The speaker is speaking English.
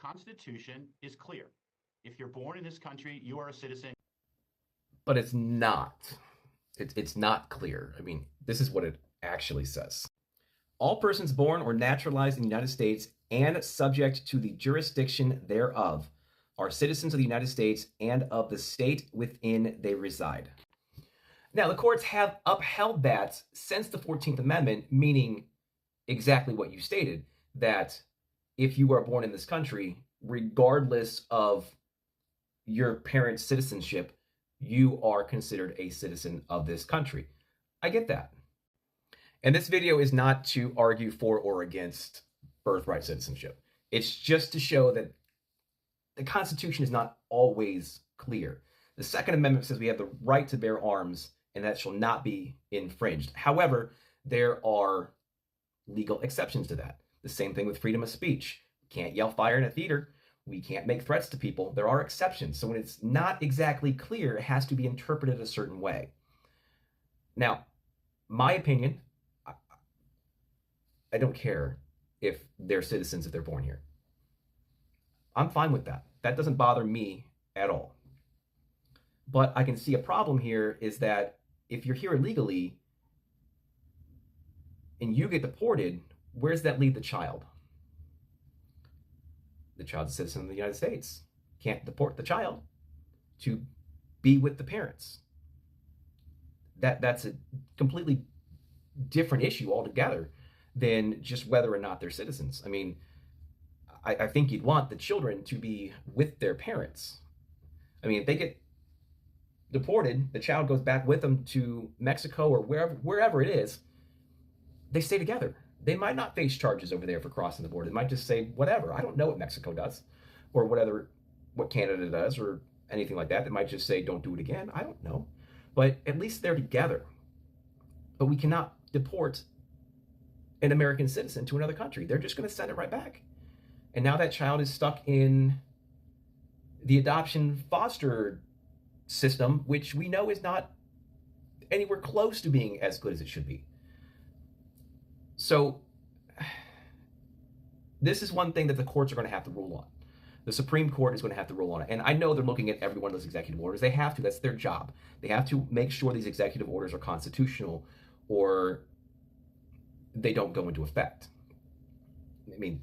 Constitution is clear. If you're born in this country, you are a citizen. But it's not. It's not clear. I mean, this is what it actually says. All persons born or naturalized in the United States and subject to the jurisdiction thereof are citizens of the United States and of the state within they reside. Now, the courts have upheld that since the 14th Amendment, meaning exactly what you stated, that if you are born in this country, regardless of your parents' citizenship, you are considered a citizen of this country. I get that. And this video is not to argue for or against birthright citizenship. It's just to show that the Constitution is not always clear. The Second Amendment says we have the right to bear arms and that shall not be infringed. However, there are legal exceptions to that. The same thing with freedom of speech. We can't yell fire in a theater. We can't make threats to people. There are exceptions. So when it's not exactly clear, it has to be interpreted a certain way. Now, my opinion, I don't care if they're citizens if they're born here. I'm fine with that. That doesn't bother me at all. But I can see a problem here is that if you're here illegally and you get deported, where does that leave the child? The child's a citizen of the United States. Can't deport the child to be with the parents. That's a completely different issue altogether than just whether or not they're citizens. I mean, I think you'd want the children to be with their parents. I mean, if they get deported, the child goes back with them to Mexico or wherever it is, they stay together. They might not face charges over there for crossing the border. They might just say, whatever. I don't know what Mexico does or what Canada does or anything like that. They might just say, don't do it again. I don't know. But at least they're together. But we cannot deport an American citizen to another country. They're just going to send it right back. And now that child is stuck in the adoption foster system, which we know is not anywhere close to being as good as it should be. So this is one thing that the courts are going to have to rule on. The Supreme Court is going to have to rule on it. And I know they're looking at every one of those executive orders. They have to. That's their job. They have to make sure these executive orders are constitutional or they don't go into effect. I mean,